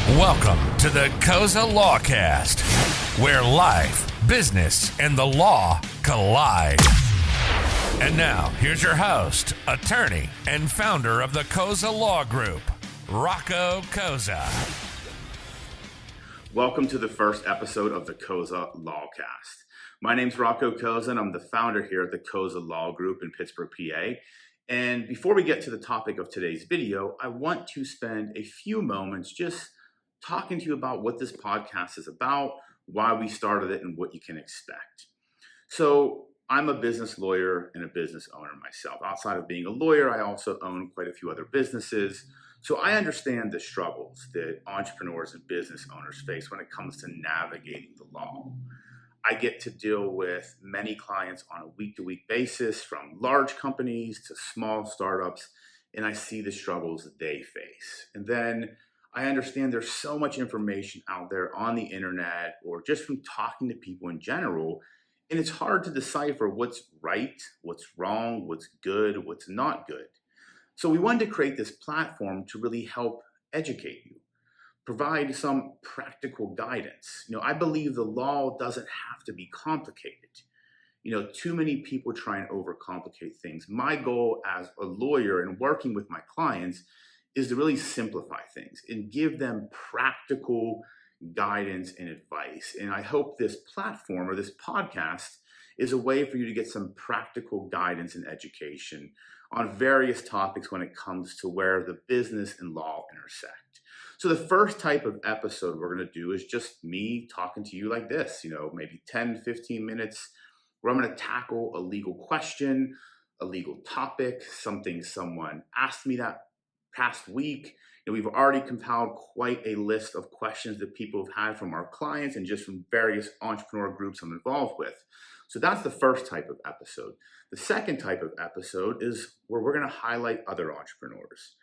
Welcome to the Cozza Lawcast, where life, business, and the law collide. And now, here's your host, attorney, and founder of the Cozza Law Group, Rocco Cozza. Welcome to the first episode of the Cozza Lawcast. My name's Rocco Cozza, and I'm the founder here at the Cozza Law Group in Pittsburgh, PA. And before we get to the topic of today's video, I want to spend a few moments just talking to you about what this podcast is about, why we started it, and what you can expect. So I'm a business lawyer and a business owner myself. Outside of being a lawyer, I also own quite a few other businesses. So I understand the struggles that entrepreneurs and business owners face when it comes to navigating the law. I get to deal with many clients on a week-to-week basis, from large companies to small startups, and I see the struggles that they face. And then I understand there's so much information out there on the internet or just from talking to people in general, and it's hard to decipher what's right, what's wrong, what's good, what's not good. So we wanted to create this platform to really help educate you, provide some practical guidance. I believe the law doesn't have to be complicated. Too many people try and overcomplicate things. My goal as a lawyer and working with my clients is to really simplify things and give them practical guidance and advice. And I hope this platform or this podcast is a way for you to get some practical guidance and education on various topics when it comes to where the business and law intersect. So the first type of episode we're going to do is just me talking to you like this, maybe 10, 15 minutes, where I'm going to tackle a legal question, a legal topic, something someone asked me that past week. We've already compiled quite a list of questions that people have had from our clients and just from various entrepreneur groups I'm involved with. So that's the first type of episode. The second type of episode is where we're going to highlight other entrepreneurs.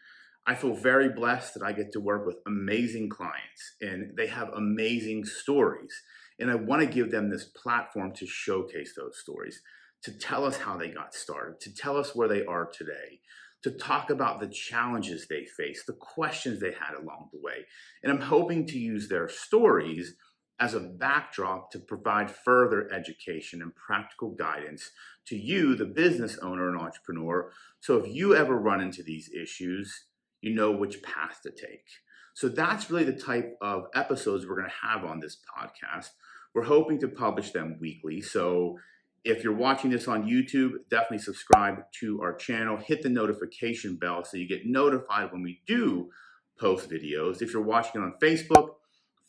I feel very blessed that I get to work with amazing clients and they have amazing stories. And I want to give them this platform to showcase those stories, to tell us how they got started, to tell us where they are today, to talk about the challenges they faced, the questions they had along the way. And I'm hoping to use their stories as a backdrop to provide further education and practical guidance to you, the business owner and entrepreneur. So if you ever run into these issues, you know which path to take. So that's really the type of episodes we're going to have on this podcast. We're hoping to publish them weekly. So if you're watching this on YouTube, definitely subscribe to our channel. Hit the notification bell so you get notified when we do post videos. If you're watching it on Facebook,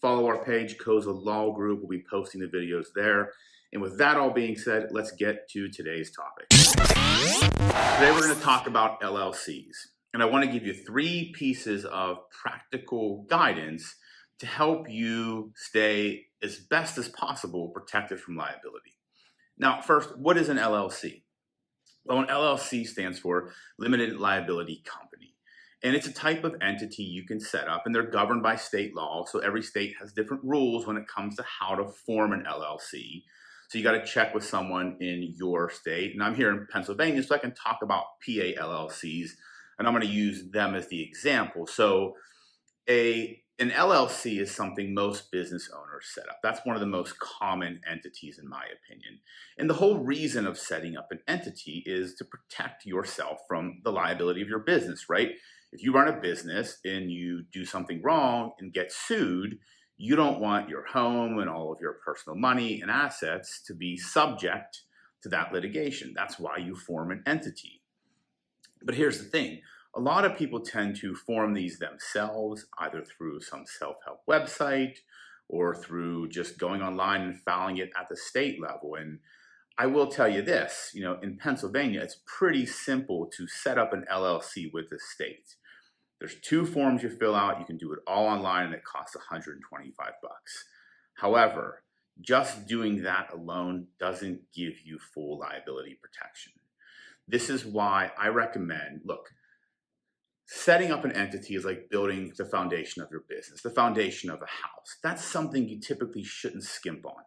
follow our page, Cozza Law Group. We'll be posting the videos there. And with that all being said, let's get to today's topic. Today we're going to talk about LLCs. And I want to give you 3 pieces of practical guidance to help you stay as best as possible protected from liability. Now, first, what is an LLC? Well, an LLC stands for Limited Liability Company. And it's a type of entity you can set up, and they're governed by state law. So every state has different rules when it comes to how to form an LLC. So you got to check with someone in your state. And I'm here in Pennsylvania, so I can talk about PA LLCs, and I'm going to use them as the example. So an LLC is something most business owners set up. That's one of the most common entities, in my opinion. And the whole reason of setting up an entity is to protect yourself from the liability of your business, right? If you run a business and you do something wrong and get sued, you don't want your home and all of your personal money and assets to be subject to that litigation. That's why you form an entity. But here's the thing. A lot of people tend to form these themselves, either through some self-help website or through just going online and filing it at the state level. And I will tell you this, in Pennsylvania, it's pretty simple to set up an LLC with the state. There's 2 forms you fill out. You can do it all online, and it costs $125. However, just doing that alone doesn't give you full liability protection. This is why I recommend, setting up an entity is like building the foundation of your business, the foundation of a house. That's something you typically shouldn't skimp on.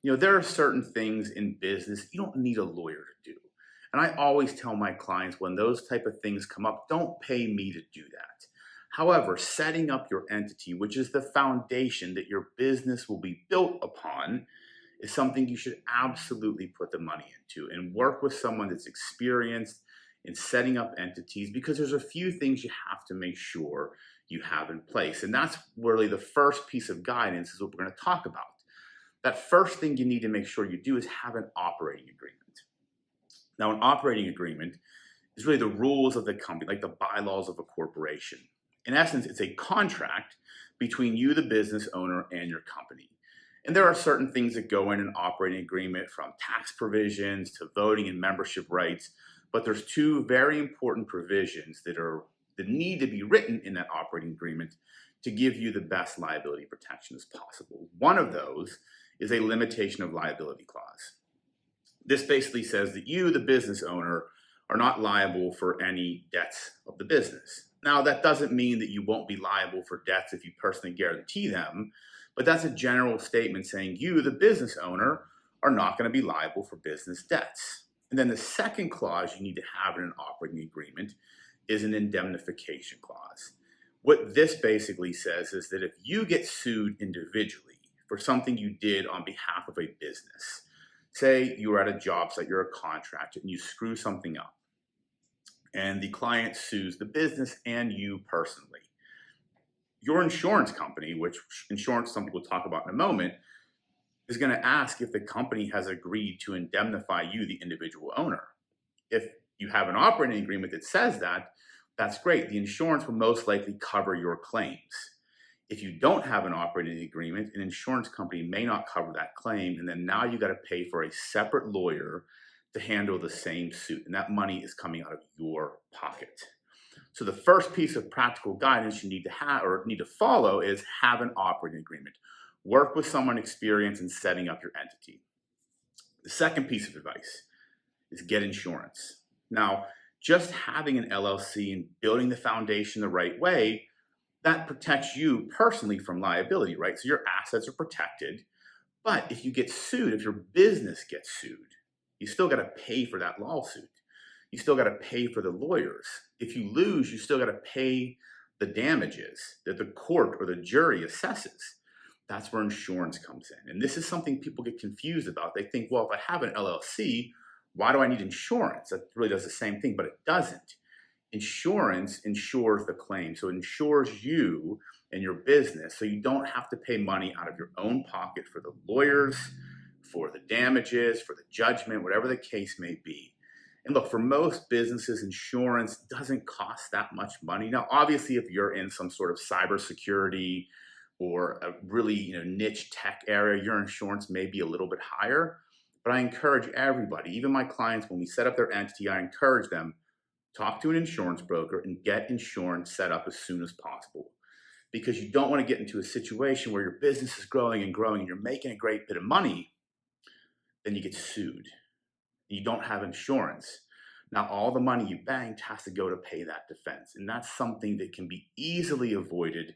There are certain things in business you don't need a lawyer to do. And I always tell my clients when those type of things come up, don't pay me to do that. However, setting up your entity, which is the foundation that your business will be built upon, is something you should absolutely put the money into and work with someone that's experienced in setting up entities, because there's a few things you have to make sure you have in place. And that's really the first piece of guidance is what we're going to talk about. That first thing you need to make sure you do is have an operating agreement. Now, an operating agreement is really the rules of the company, like the bylaws of a corporation. In essence, it's a contract between you, the business owner, and your company. And there are certain things that go in an operating agreement, from tax provisions to voting and membership rights. But there's two very important provisions that need to be written in that operating agreement to give you the best liability protection as possible. One of those is a limitation of liability clause. This basically says that you, the business owner, are not liable for any debts of the business. Now, that doesn't mean that you won't be liable for debts if you personally guarantee them, but that's a general statement saying you, the business owner, are not going to be liable for business debts. And then the second clause you need to have in an operating agreement is an indemnification clause. What this basically says is that if you get sued individually for something you did on behalf of a business, say you were at a job site, you're a contractor, and you screw something up, and the client sues the business and you personally, your insurance company, which insurance some people talk about in a moment, is going to ask if the company has agreed to indemnify you, the individual owner. If you have an operating agreement that says that, that's great. The insurance will most likely cover your claims. If you don't have an operating agreement, an insurance company may not cover that claim, and then now you got to pay for a separate lawyer to handle the same suit, and that money is coming out of your pocket. So the first piece of practical guidance you need to have or need to follow is have an operating agreement. Work with someone experienced in setting up your entity. The second piece of advice is get insurance. Now, just having an LLC and building the foundation the right way, that protects you personally from liability, right? So your assets are protected. But if you get sued, if your business gets sued, you still got to pay for that lawsuit. You still got to pay for the lawyers. If you lose, you still got to pay the damages that the court or the jury assesses. That's where insurance comes in. And this is something people get confused about. They think, well, if I have an LLC, why do I need insurance? That really does the same thing, but it doesn't. Insurance insures the claim. So it insures you and your business, so you don't have to pay money out of your own pocket for the lawyers, for the damages, for the judgment, whatever the case may be. And look, for most businesses, insurance doesn't cost that much money. Now, obviously, if you're in some sort of cybersecurity or a really niche tech area, your insurance may be a little bit higher. But I encourage everybody, even my clients, when we set up their entity, I encourage them, talk to an insurance broker and get insurance set up as soon as possible. Because you don't want to get into a situation where your business is growing and growing and you're making a great bit of money, then you get sued. You don't have insurance. Now, all the money you banked has to go to pay that defense. And that's something that can be easily avoided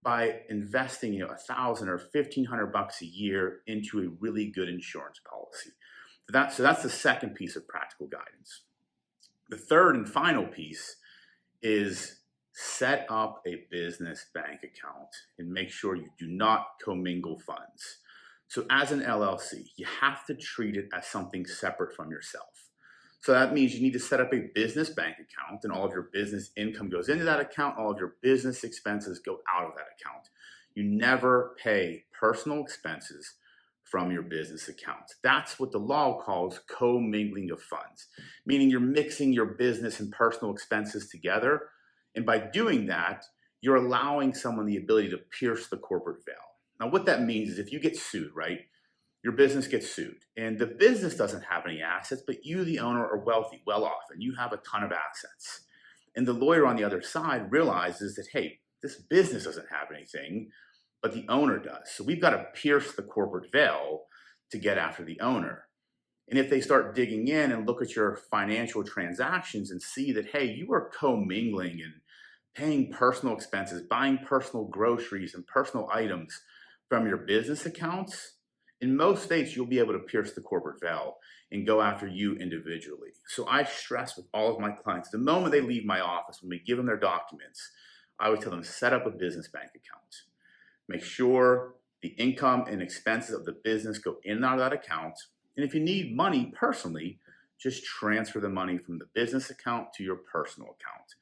by investing, $1,000 or $1,500 a year into a really good insurance policy. So that's the second piece of practical guidance. The third and final piece is set up a business bank account and make sure you do not commingle funds. So as an LLC, you have to treat it as something separate from yourself. So that means you need to set up a business bank account, and all of your business income goes into that account. All of your business expenses go out of that account. You never pay personal expenses from your business accounts. That's what the law calls commingling of funds, meaning you're mixing your business and personal expenses together. And by doing that, you're allowing someone the ability to pierce the corporate veil. Now, what that means is if you get sued, right? Your business gets sued and the business doesn't have any assets, but you, the owner, are wealthy, well off, and you have a ton of assets. And the lawyer on the other side realizes that, hey, this business doesn't have anything, but the owner does. So we've got to pierce the corporate veil to get after the owner. And if they start digging in and look at your financial transactions and see that, hey, you are commingling and paying personal expenses, buying personal groceries and personal items from your business accounts, in most states, you'll be able to pierce the corporate veil and go after you individually. So I stress with all of my clients, the moment they leave my office, when we give them their documents, I would tell them set up a business bank account. Make sure the income and expenses of the business go in and out of that account. And if you need money personally, just transfer the money from the business account to your personal account.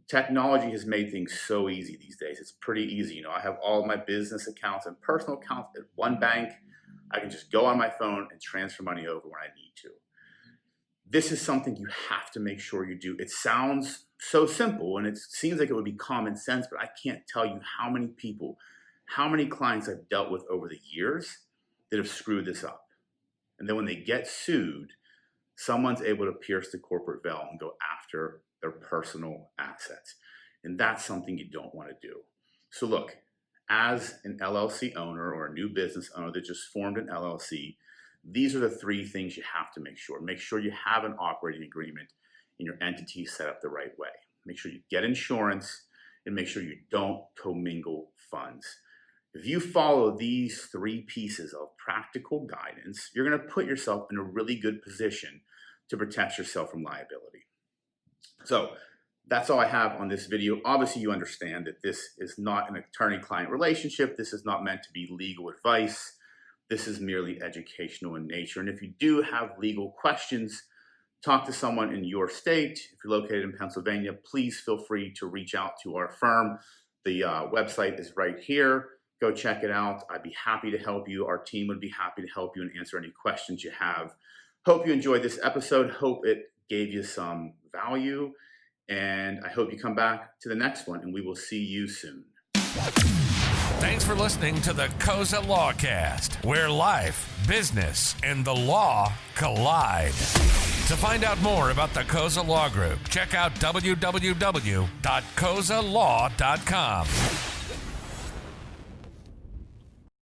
Technology has made things so easy these days. It's pretty easy. I have all of my business accounts and personal accounts at one bank. I can just go on my phone and transfer money over when I need to. This is something you have to make sure you do. It sounds so simple and it seems like it would be common sense, but I can't tell you how many people, how many clients I've dealt with over the years that have screwed this up. And then when they get sued, someone's able to pierce the corporate veil and go after their personal assets. And that's something you don't want to do. So look, as an LLC owner or a new business owner that just formed an LLC, these are the three things you have to make sure. Make sure you have an operating agreement and your entity set up the right way. Make sure you get insurance and make sure you don't commingle funds. If you follow these three pieces of practical guidance, you're going to put yourself in a really good position to protect yourself from liability. So that's all I have on this video. Obviously, you understand that this is not an attorney-client relationship. This is not meant to be legal advice. This is merely educational in nature. And if you do have legal questions, talk to someone in your state. If you're located in Pennsylvania, please feel free to reach out to our firm. The website is right here. Go check it out. I'd be happy to help you. Our team would be happy to help you and answer any questions you have. Hope you enjoyed this episode. Hope it gave you some value. And I hope you come back to the next one, and we will see you soon. Thanks for listening to the Cozza Lawcast, where life, business, and the law collide. To find out more about the Cozza Law Group, check out www.cozzalaw.com.